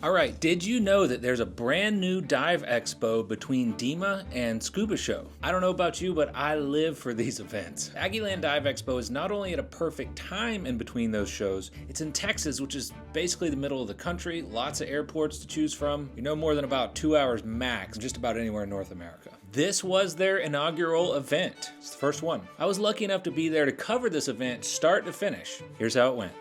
All right, did you know that there's a brand new Dive Expo between DEMA and Scuba Show? I don't know about you, but I live for these events. Aggieland Dive Expo is not only at a perfect time in between those shows, it's in Texas, which is basically the middle of the country, lots of airports to choose from. You're no more than about 2 hours max, just about anywhere in North America. This was their inaugural event. It's the first one. I was lucky enough to be there to cover this event start to finish. Here's how it went.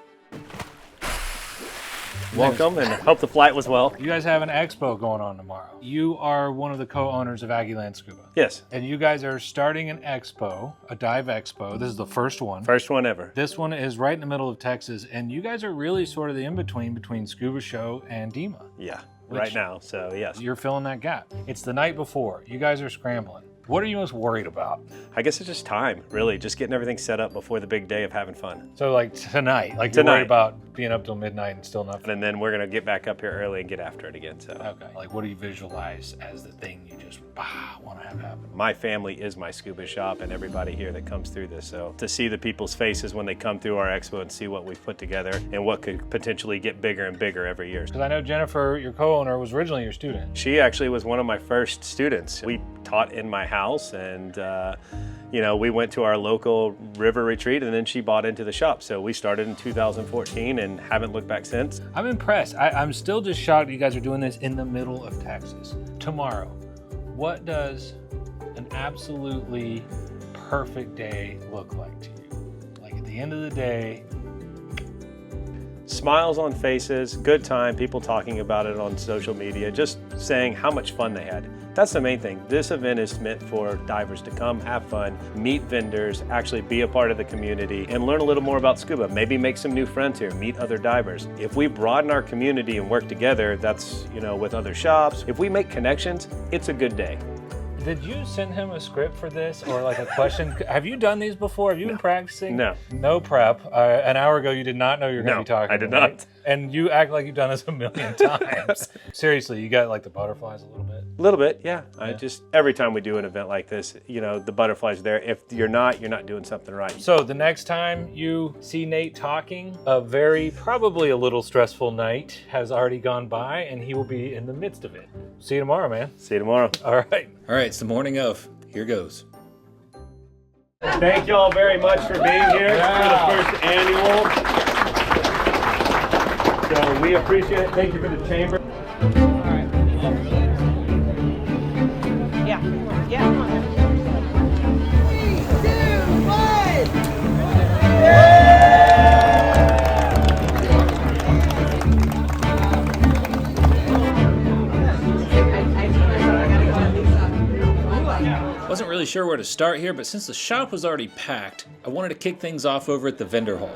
Welcome, and hope the flight was well. You guys have an expo going on tomorrow. You are one of the co-owners of Aggieland Scuba. Yes. And you guys are starting an expo, a dive expo. This is the first one. First one ever. This one is right in the middle of Texas, and you guys are really sort of the in-between between Scuba Show and DEMA. Yeah, right now, so yes. You're filling that gap. It's the night before. You guys are scrambling. What are you most worried about? I guess it's just time, really. Just getting everything set up before the big day of having fun. So like tonight, you're worried about being up till midnight and still not. And then we're gonna get back up here early and get after it again, so. Okay, like what do you visualize as the thing you just want to have happen? My family is my scuba shop and everybody here that comes through this, so to see the people's faces when they come through our expo and see what we've put together and what could potentially get bigger and bigger every year. Because I know Jennifer, your co-owner, was originally your student. She actually was one of my first students. We taught in my house, and you know, we went to our local river retreat, and then she bought into the shop. So we started in 2014 and haven't looked back since. I'm impressed. I'm still just shocked you guys are doing this in the middle of Texas. Tomorrow, what does an absolutely perfect day look like to you? Like at the end of the day, smiles on faces, good time, people talking about it on social media, just saying how much fun they had. That's the main thing. This event is meant for divers to come, have fun, meet vendors, actually be a part of the community, and learn a little more about scuba. Maybe make some new friends here, meet other divers. If we broaden our community and work together, that's, you know, with other shops. If we make connections, it's a good day. did you send him a script for this or like a question? Have you done these before? Have you been practicing? No. No prep. An hour ago, you did not know you were going to be talking. I did not. And you act like you've done this a million times. Seriously, you got like the butterflies a little bit? A little bit, yeah. I just, every time we do an event like this, you know, the butterflies are there. If you're not doing something right. So the next time you see Nate talking, a very, probably a little stressful night has already gone by and he will be in the midst of it. See you tomorrow, man. See you tomorrow. All right. All right, it's the morning of. Here goes. Thank you all very much for being here for the first annual. So we appreciate it. Thank you for the chamber. Wasn't really sure where to start here, but since the shop was already packed, I wanted to kick things off over at the vendor hall.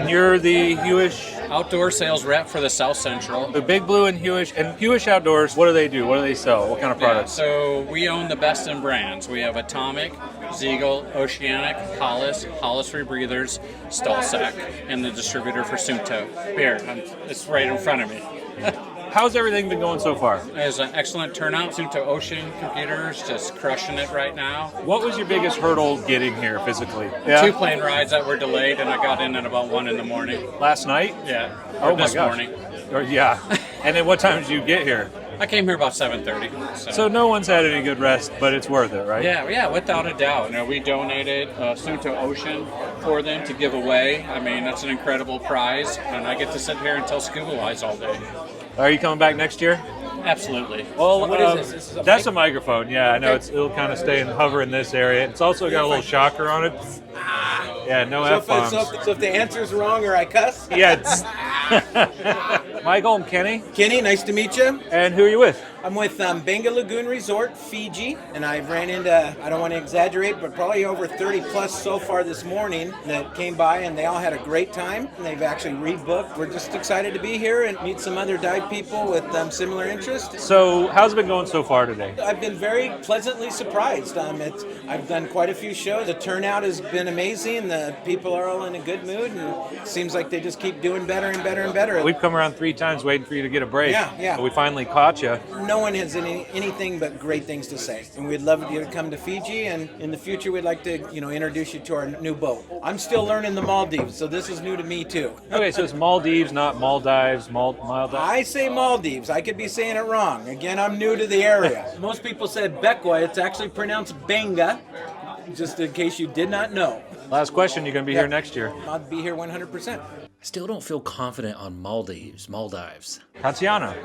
You're the Hewish outdoor sales rep for the South Central. The Big Blue and Hewish Outdoors. What do they do? What do they sell? What kind of products? So we own the best in brands. We have Atomic, Ziegel, Oceanic, Hollis Rebreathers, Stallsack, and the distributor for Sunto. Here, it's right in front of me. How's everything been going so far? There's an excellent turnout. Sunto Ocean computers just crushing it right now. What was your biggest hurdle getting here physically? 2 plane rides that were delayed, and I got in at about 1 in the morning. Last night? Yeah. Oh this my gosh. morning. Or, yeah. And then what time did you get here? I came here about 7:30. So no one's had any good rest, but it's worth it, right? Yeah, without a doubt. You know, we donated Sunto Ocean for them to give away. I mean, that's an incredible prize, and I get to sit here and tell scuba lies all day. Are you coming back next year? Absolutely. Well, what is this? That's a microphone. Yeah, I know. It'll kind of stay and hover in this area. It's also got a little shocker on it. Yeah, no F-bombs. So if the answer's wrong or I cuss? Yeah. Michael, I'm Kenny. Kenny, nice to meet you. And who are you with? I'm with Benga Lagoon Resort, Fiji, and I ran into, I don't want to exaggerate, but probably over 30 plus so far this morning that came by, and they all had a great time, and they've actually rebooked. We're just excited to be here and meet some other dive people with similar interests. So how's it been going so far today? I've been very pleasantly surprised. I've done quite a few shows. The turnout has been amazing. The people are all in a good mood, and it seems like they just keep doing better and better and better. We've come around 3 times waiting for you to get a break. Yeah. But we finally caught you. No one has anything but great things to say. And we'd love you to come to Fiji, and in the future we'd like to, introduce you to our new boat. I'm still learning the Maldives, so this is new to me too. Okay, so it's Maldives, not Maldives, Maldives. I say Maldives. I could be saying it wrong. Again, I'm new to the area. Most people said Bekwa. It's actually pronounced Benga, just in case you did not know. Last question, you're going to be here next year. I'll be here 100%. I still don't feel confident on Maldives. Tatiana.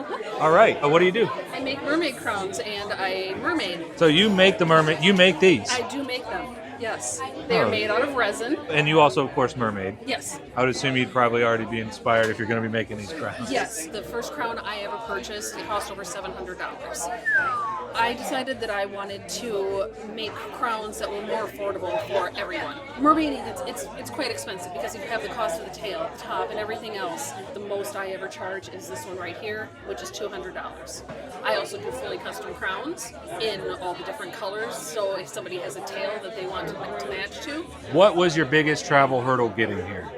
All right, what do you do? I make mermaid crowns and I mermaid. So you make the mermaid, you make these. I do make them, yes. They are made out of resin. And you also, of course, mermaid. Yes. I would assume you'd probably already be inspired if you're going to be making these crowns. Yes, the first crown I ever purchased, it cost over $700. I decided that I wanted to make crowns that were more affordable for everyone. Mermaiding, it's quite expensive because you have the cost of the tail, the top, and everything else. The most I ever charge is this one right here, which is $200. I also do fully custom crowns in all the different colors, so if somebody has a tail that they want to match to. What was your biggest travel hurdle getting here?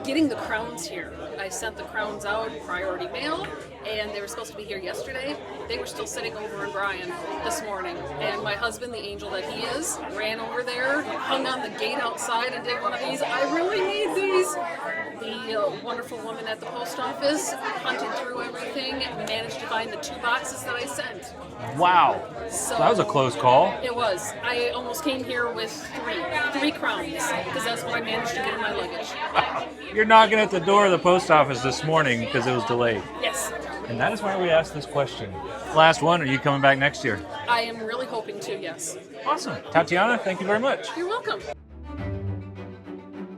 Getting the crowns here. I sent the crowns out priority mail, and they were supposed to be here yesterday. They were still sitting over in Bryan this morning, and my husband, the angel that he is, ran over there, hung on the gate outside and did one of these. I really need these. The wonderful woman at the post office hunted through everything and managed to find the 2 boxes that I sent. Wow. So That was a close call. It was. I almost came here with three crowns, because that's what I managed to get in my luggage. You're knocking at the door of the post office this morning because it was delayed. Yes. And that is why we asked this question. Last one, are you coming back next year? I am really hoping to, yes. Awesome. Tatiana, thank you very much. You're welcome.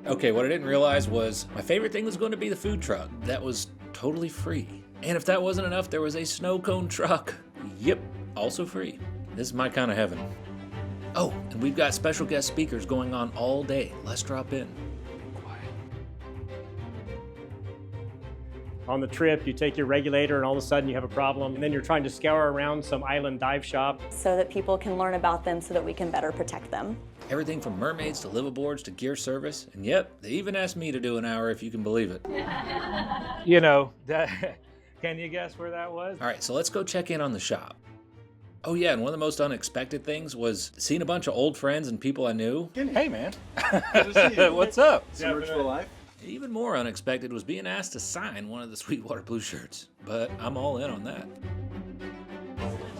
Okay, what I didn't realize was my favorite thing was going to be the food truck. That was totally free. And if that wasn't enough, there was a snow cone truck. Yep, also free. This is my kind of heaven. Oh, and we've got special guest speakers going on all day. Let's drop in. On the trip, you take your regulator and all of a sudden you have a problem, and then you're trying to scour around some island dive shop. So that people can learn about them so that we can better protect them. Everything from mermaids to liveaboards to gear service. And yep, they even asked me to do an hour if you can believe it. You know, can you guess where that was? All right, so let's go check in on the shop. Oh yeah, and one of the most unexpected things was seeing a bunch of old friends and people I knew. Hey, man. What's up? So much for life. Even more unexpected was being asked to sign one of the Sweetwater Blue shirts, but I'm all in on that.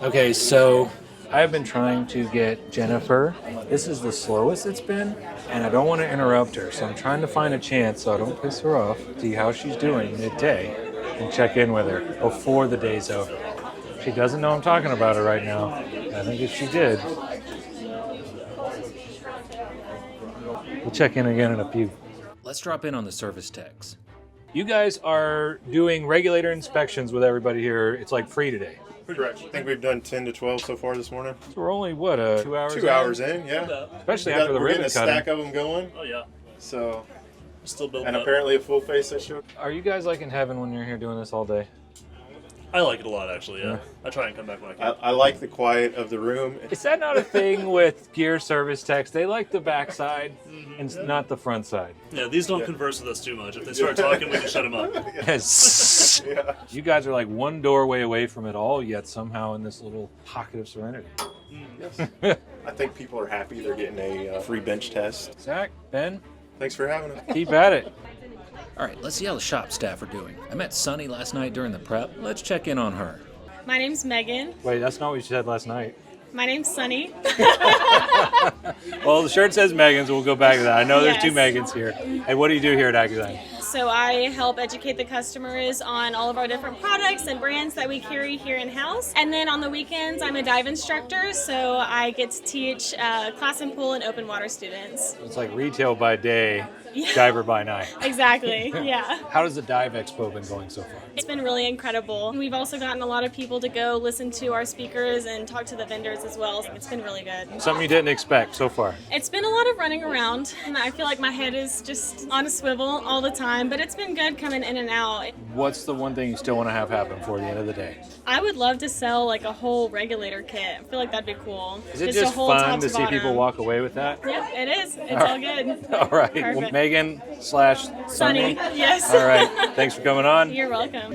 Okay, so I've been trying to get Jennifer. This is the slowest it's been, and I don't want to interrupt her, so I'm trying to find a chance so I don't piss her off, see how she's doing midday, and check in with her before the day's over. She doesn't know I'm talking about her right now. I think if she did, we'll check in again in a few. Let's drop in on the service techs. You guys are doing regulator inspections with everybody here. It's like free today. Correct. I think we've done 10 to 12 so far this morning. So we're only, 2 hours 2 hours in, yeah. Especially after the we're ribbon getting a cutting. stack of them going. Oh yeah, So, still building and up. apparently a full face issue. Are you guys like in heaven when you're here doing this all day? I like it a lot actually. Yeah, I try and come back when I can. I like the quiet of the room. Is that not a thing with gear service techs? They like the backside and not the front side. Yeah, these don't converse with us too much. If they start talking, we can shut them up. Yes. Yeah. You guys are like one doorway away from it all, yet somehow in this little pocket of serenity. Yes. I think people are happy they're getting a free bench test. Zach, Ben, Thanks for having us. keep at it. All right, let's see how the shop staff are doing. I met Sunny last night during the prep. Let's check in on her. My name's Megan. Wait, that's not what you said last night. My name's Sunny. Well, the shirt says Megan's. We'll go back to that. I know there's two Yes. Megans here. Hey, what do you do here at Aggieland? So I help educate the customers on all of our different products and brands that we carry here in-house. And then on the weekends, I'm a dive instructor, so I get to teach class and pool and open water students. It's like retail by day, Yeah. diver by night. Exactly, yeah. How does the Dive Expo been going so far? It's been really incredible. We've also gotten a lot of people to go listen to our speakers and talk to the vendors as well. It's been really good. Something you didn't expect so far. It's been a lot of running around, and I feel like my head is just on a swivel all the time, but it's been good coming in and out. What's the one thing you still want to have happen before the end of the day? I would love to sell like a whole regulator kit. I feel like that'd be cool. Is it a just whole fun top to see people bottom. walk away with that? Yep, it is. It's all good. All right. Well, Perfect. Megan, Megan / Sunny. Yes. All right. Thanks for coming on. You're welcome.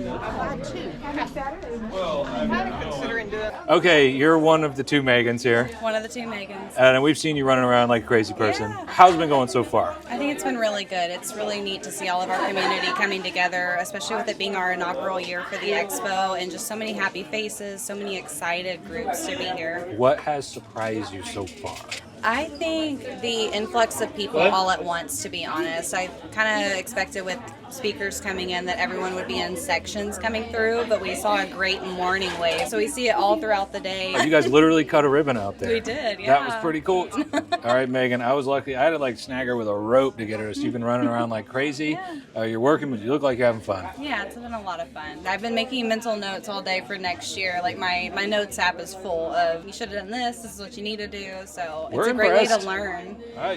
Okay, you're one of the two Megans here. One of the two Megans. And we've seen you running around like a crazy person. How's it been going so far? I think it's been really good. It's really neat to see all of our community coming together, especially with it being our inaugural year for the expo, and just so many happy faces, so many excited groups to be here. What has surprised you so far? I think the influx of people all at once, to be honest. I kind of expected with speakers coming in that everyone would be in sections coming through, but we saw a great morning wave. So we see it all throughout the day. You guys literally cut a ribbon out there. We did, yeah. That was pretty cool. All right, Megan, I was lucky. I had to like snag her with a rope to get her. So you've been running around like crazy. You're working, but you look like you're having fun. Yeah, it's been a lot of fun. I've been making mental notes all day for next year. Like my notes app is full of, you should have done this is what you need to do. So it's a great way to learn.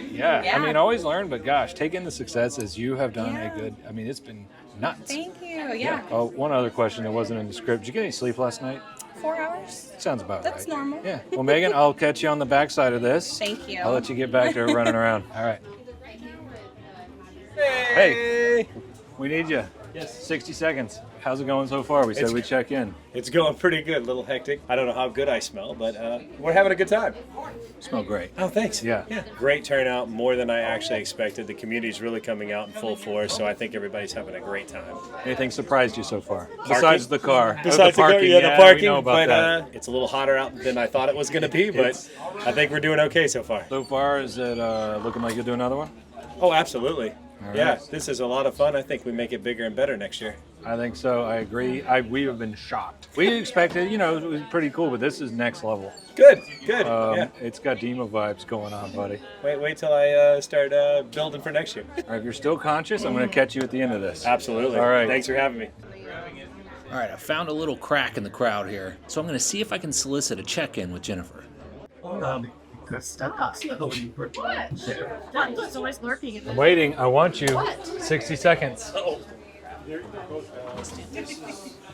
Yeah, I mean, always learn, but gosh, take in the successes. You have done a good, I mean, it's been nuts. Thank you, yeah. Oh, one other question that wasn't in the script. Did you get any sleep last night? 4 hours. Sounds about right. That's normal. Yeah. Well, Megan, I'll catch you on the backside of this. Thank you. I'll let you get back to running around. All right. Hey, we need you. Yes. 60 seconds. How's it going so far? We said we'd check in. It's going pretty good. A little hectic. I don't know how good I smell, but we're having a good time. Smell great. Oh, thanks. Yeah. Great turnout, more than I actually expected. The community's really coming out in full force, so I think everybody's having a great time. Anything surprised you so far? Besides the car. Besides the parking. the parking. We know about but that. it's a little hotter out than I thought it was going to be, but I think we're doing okay so far. So far, is it looking like you'll do another one? Oh, absolutely. All Yeah, right. this is a lot of fun. I think we make it bigger and better next year. I think so. I agree. We have been shocked. We expected, it was pretty cool, but this is next level. Good, good. Yeah. It's got DEMA vibes going on, buddy. Wait till I start building for next year. All right, if you're still conscious, I'm going to catch you at the end of this. Absolutely. All right. Thanks for having me. All right, I found a little crack in the crowd here, so I'm going to see if I can solicit a check-in with Jennifer. Stop. What? It's always lurking. I'm waiting. I want you. 60 seconds.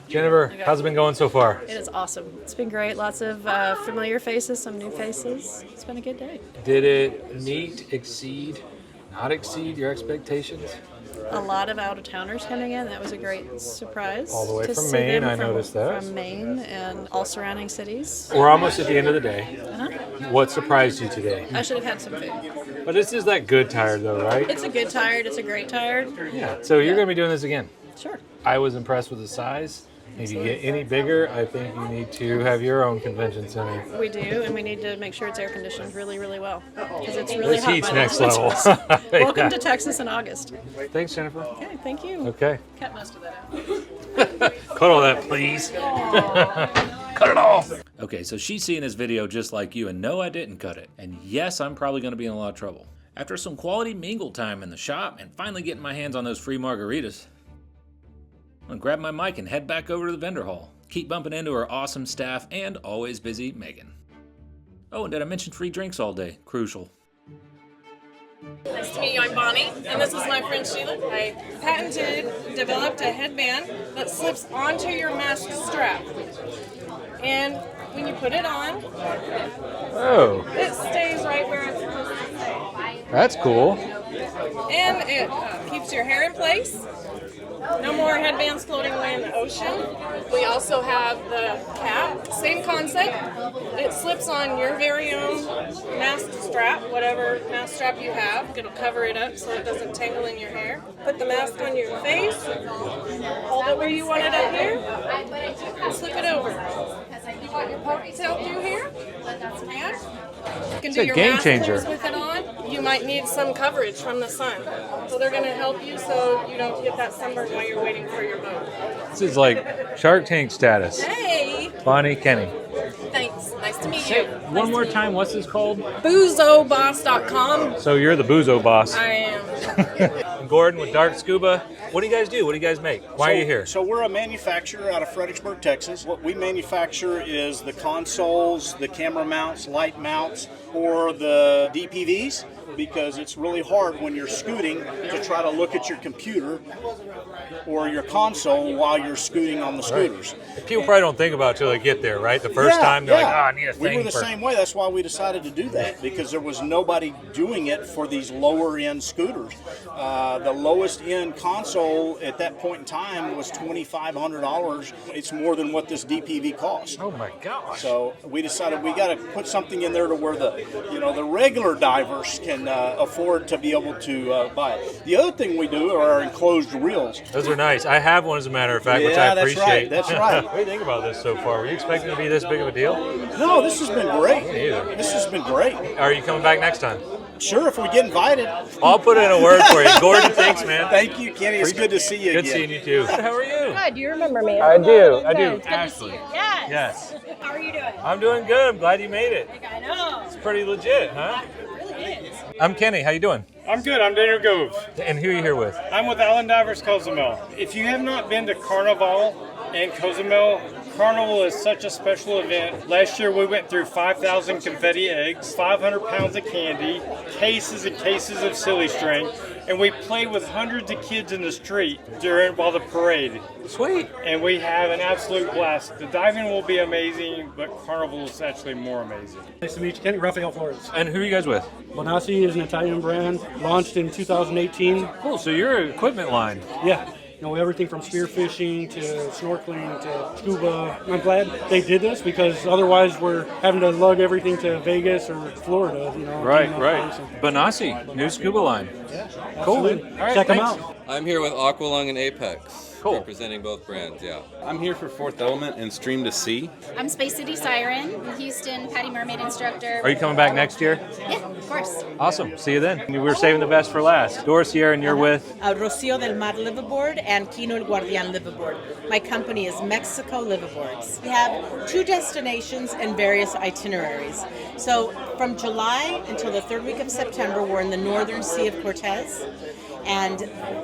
Jennifer, how's it been going so far? It is awesome. It's been great. Lots of familiar faces, some new faces. It's been a good day. Did it meet, exceed, not exceed your expectations? A lot of out-of-towners coming in. That was a great surprise. All the way to from see Maine, them I noticed that. From Maine and all surrounding cities. We're almost at the end of the day. Uh-huh. What surprised you today? I should have had some food. But this is that good tired though, right? It's a good tired. It's a great tired. Yeah. So you're going to be doing this again? Sure. I was impressed with the size. If you get any bigger, I think you need to have your own convention center. We do, and we need to make sure it's air conditioned really, really well because it's really This hot. heat's by next those level. winters. Welcome Yeah. to Texas in August. Thanks, Jennifer. Okay, thank you. Okay. Cut most of that out. Cut all that, please. Cut it off. Okay, so she's seeing this video just like you, and no, I didn't cut it. And yes, I'm probably going to be in a lot of trouble. After some quality mingle time in the shop and finally getting my hands on those free margaritas, I'm going to grab my mic and head back over to the vendor hall. Keep bumping into our awesome staff and always busy Megan. Oh, and did I mention free drinks all day? Crucial. Nice to meet you. I'm Bonnie, and this is my friend Sheila. I developed a headband that slips onto your mask strap. And when you put it on, it stays right where it's supposed to stay. That's cool. And it keeps your hair in place. No more headbands floating away in the ocean. We also have the cap, same concept. It slips on your very own mask strap, whatever mask strap you have. It'll cover it up so it doesn't tangle in your hair. Put the mask on your face, hold it where you want it up here, and slip it over. You want your ponytail through here? Yeah. You can do your game mask changer. things with it on. You might need some coverage from the sun. So they're going to help you so you don't get that sunburn while you're waiting for your boat. This is like Shark Tank status. Hey! Bonnie, Kenny. Thanks. Nice to meet you. One more time, what's this called? Boozoboss.com. So you're the Boozo boss. I am. Gordon with Dark Scuba. What do you guys do? What do you guys make? Why are you here? So we're a manufacturer out of Fredericksburg, Texas. What we manufacture is the consoles, the camera mounts, light mounts for the DPVs. because it's really hard when you're scooting to try to look at your computer or your console while you're scooting on the scooters. People probably don't think about it till they get there, right? The first time they're like, oh, I need a thing. We were the same way. That's why we decided to do that, because there was nobody doing it for these lower end scooters. The lowest end console at that point in time was $2,500. It's more than what this DPV cost. Oh my gosh. So we decided we got to put something in there to where the regular divers can afford to be able to buy it. The other thing we do are our enclosed reels. Those are nice. I have one, as a matter of fact, which I appreciate. That's right. What do you think about this so far? Were you expecting it to be this big of a deal? No, this has been great. Me either. This has been great. Are you coming back next time? Sure, if we get invited. I'll put in a word for you. Gordon, thanks, man. Thank you, Kenny. It's good to see you again. Good seeing you, too. How are you? Good. Do you remember me? I do. I do. It's good to see you. Yes. Yes. How are you doing? I'm doing good. I'm glad you made it. I know. It's pretty legit, huh? It really is. I'm Kenny. How you doing? I'm good. I'm Daniel Gove. And who are you here with? I'm with Island Divers Cozumel. If you have not been to Carnival in Cozumel, Carnival is such a special event. Last year we went through 5,000 confetti eggs, 500 pounds of candy, cases and cases of silly string, and we played with hundreds of kids in the street while the parade. Sweet. And we have an absolute blast. The diving will be amazing, but Carnival is actually more amazing. Nice to meet you, Kenny. Rafael Flores. And who are you guys with? Bonassi is an Italian brand, launched in 2018. Cool. So you're an equipment line. Yeah. You know, everything from spearfishing to snorkeling to scuba. I'm glad they did this, because otherwise we're having to lug everything to Vegas or Florida. You know. Right. Bonassi, new scuba line. Yeah, cool. absolutely. All right, check them thanks. out. I'm here with Aqualung and Apex. Cool. Representing both brands, yeah. I'm here for Fourth Element and Stream to Sea. I'm Space City Siren, Houston Patty Mermaid instructor. Are you coming back next year? Yeah, of course. Awesome. See you then. We were saving the best for last. Doris here, and you're with? Rocio del Mar Liveaboard and Quino el Guardian Liveaboard. My company is Mexico Liveaboards. We have 2 destinations and various itineraries. So from July until the 3rd week of September, we're in the northern Sea of Cortez. And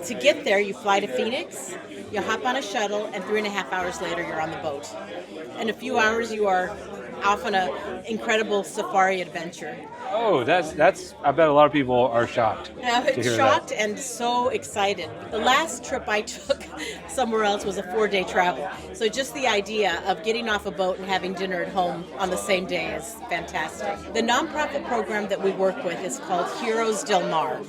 to get there, you fly to Phoenix, you hop on a shuttle, and 3.5 hours later, you're on the boat. In a few hours, you are off on an incredible safari adventure. Oh, that's. I bet a lot of people are shocked. Shocked and so excited. The last trip I took somewhere else was a 4-day travel. So just the idea of getting off a boat and having dinner at home on the same day is fantastic. The nonprofit program that we work with is called Heroes Del Mar.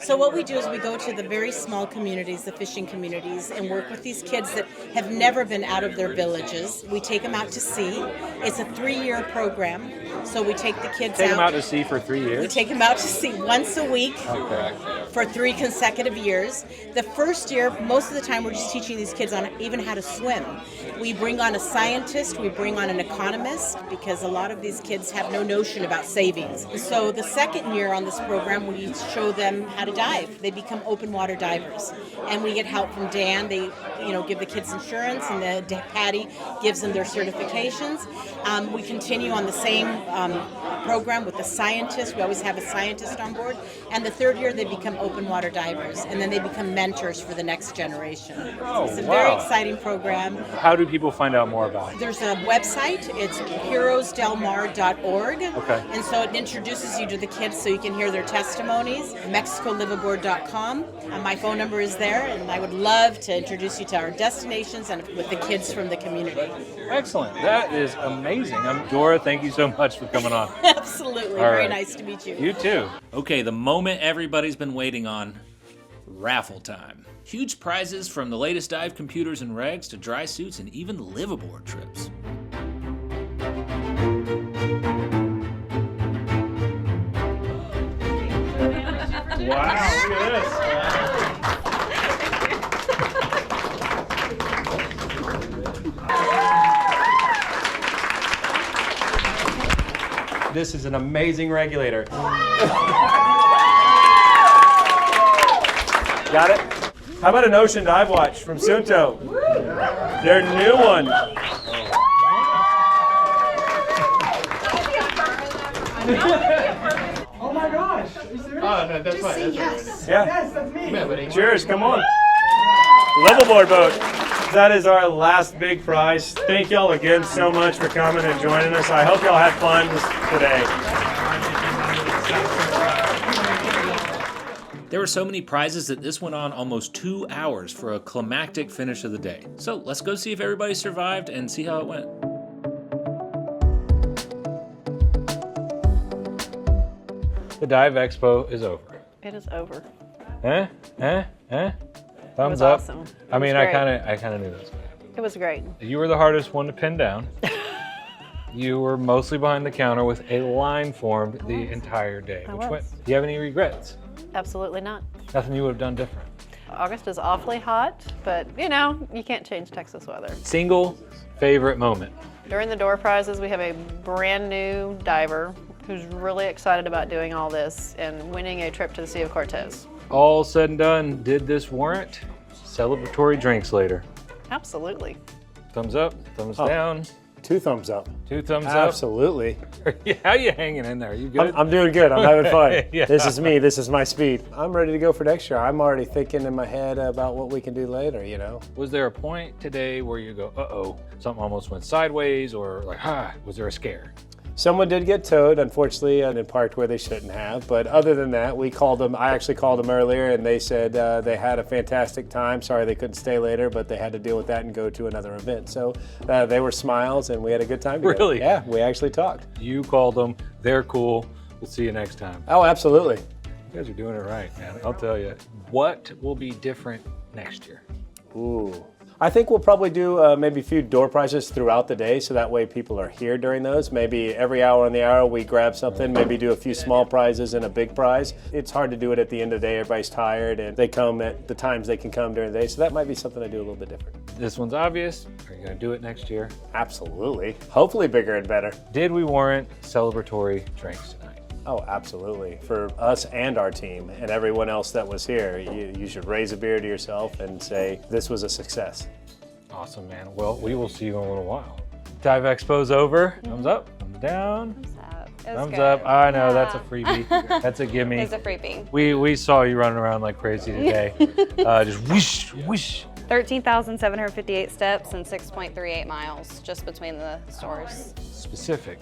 So what we do is we go to the very small communities, the fishing communities, and work with these kids that have never been out of their villages. We take them out to sea. It's a 3-year program. So we take the kids Take them out to sea for 3 years? We take them out to sea once a week for 3 consecutive years. The first year, most of the time, we're just teaching these kids on even how to swim. We bring on a scientist, we bring on an economist, because a lot of these kids have no notion about savings. So the second year on this program, we show them how to dive. They become open water divers. And we get help from Dan. They give the kids insurance, and the Patty gives them their certifications. We continue on the same program with the scientist. We always have a scientist on board. And the 3rd year, they become open water divers. And then they become mentors for the next generation. Oh, it's a very exciting program. How do people find out more about it? There's a website. It's heroesdelmar.org. Okay. And so it introduces you to the kids so you can hear their testimonies. MexicoLiveaboard.com. My phone number is there, and I would love to introduce you to our destinations and with the kids from the community. Excellent. That is amazing. Dora, thank you so much for coming on. Absolutely. All Very right. nice to meet you. You too. Okay, the moment everybody's been waiting on. Raffle time. Huge prizes from the latest dive computers and regs to dry suits and even liveaboard trips. Wow, look at this. This is an amazing regulator. Got it? How about an ocean dive watch from Sunto? Their new one. Oh my gosh! Is there? Oh, no, that's fine. That's Yes. Yeah. Yes, that's me. Cheers, come on. Liveaboard boat. That is our last big prize. Thank y'all again so much for coming and joining us. I hope y'all had fun today. There were so many prizes that this went on almost 2 hours for a climactic finish of the day. So let's go see if everybody survived and see how it went. The Dive Expo is over. It is over. Thumbs was up. awesome. It I mean, was I great. kind of knew this. It was great. You were the hardest one to pin down. You were mostly behind the counter with a line formed the entire day. I Do was. you have any regrets? Absolutely not. Nothing you would have done different? August is awfully hot, but you know, you can't change Texas weather. Single favorite moment? During the door prizes, we have a brand new diver who's really excited about doing all this and winning a trip to the Sea of Cortez. All said and done, did this warrant celebratory drinks later? Absolutely. Thumbs up, thumbs down. 2 thumbs up. 2 thumbs up. Absolutely. How you hanging in there? You good? I'm doing good. I'm having fun. Yeah. This is me. This is my speed. I'm ready to go for next year. I'm already thinking in my head about what we can do later, you know? Was there a point today where you go, uh-oh, something almost went sideways, or like, was there a scare? Someone did get towed, unfortunately, and parked where they shouldn't have. But other than that, we called them. I actually called them earlier, and they said they had a fantastic time. Sorry they couldn't stay later, but they had to deal with that and go to another event. So they were smiles, and we had a good time together. Really? Yeah, we actually talked. You called them. They're cool. We'll see you next time. Oh, absolutely. You guys are doing it right, man. I'll tell you. What will be different next year? Ooh. I think we'll probably do maybe a few door prizes throughout the day, so that way people are here during those. Maybe every hour on the hour we grab something, maybe do a few small prizes and a big prize. It's hard to do it at the end of the day. Everybody's tired and they come at the times they can come during the day, so that might be something I do a little bit different. This one's obvious. Are you going to do it next year? Absolutely. Hopefully bigger and better. Did we warrant celebratory drinks tonight? Oh, absolutely. For us and our team and everyone else that was here, you should raise a beer to yourself and say, this was a success. Awesome, man. Well, we will see you in a little while. Dive Expo's over. Thumbs up, thumbs down. Thumbs up. I know, that's a freebie. That's a gimme. It's a freebie. We saw you running around like crazy today. Just whoosh, whoosh. 13,758 steps and 6.38 miles just between the stores. Specific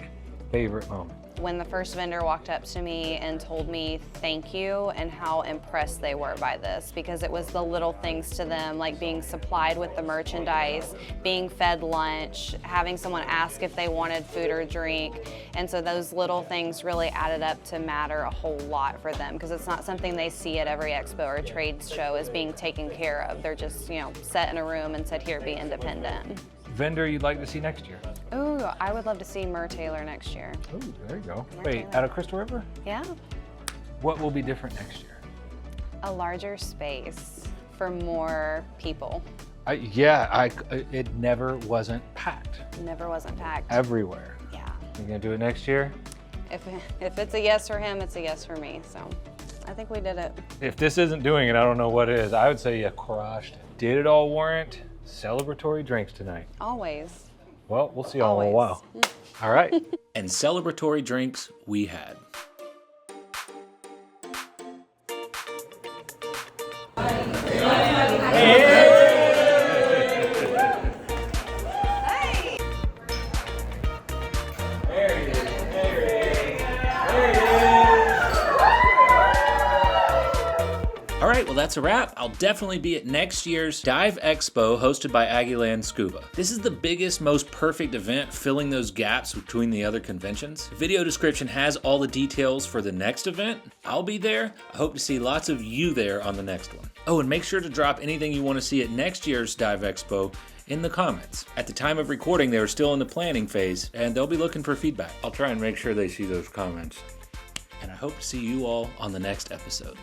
favorite moment. When the first vendor walked up to me and told me thank you and how impressed they were by this, because it was the little things to them, like being supplied with the merchandise, being fed lunch, having someone ask if they wanted food or drink. And so those little things really added up to matter a whole lot for them, because it's not something they see at every expo or trade show as being taken care of. They're just, you know, set in a room and said, here, be independent. Vendor you'd like to see next year? Ooh, I would love to see Mer Taylor next year. Ooh, there you go. Mer Wait, Taylor. out of Crystal River? Yeah. What will be different next year? A larger space for more people. It never wasn't packed. Never wasn't packed. Everywhere. Yeah. You gonna do it next year? If it's a yes for him, it's a yes for me. So I think we did it. If this isn't doing it, I don't know what is. I would say you crushed it. Did it all warrant celebratory drinks tonight? Always. Well, we'll see y'all in a while. All right. And celebratory drinks we had. All right, well, that's a wrap. I'll definitely be at next year's Dive Expo hosted by Aggieland Scuba. This is the biggest, most perfect event, filling those gaps between the other conventions. The video description has all the details for the next event. I'll be there. I hope to see lots of you there on the next one. Oh, and make sure to drop anything you want to see at next year's Dive Expo in the comments. At the time of recording, they are still in the planning phase, and they'll be looking for feedback. I'll try and make sure they see those comments. And I hope to see you all on the next episode.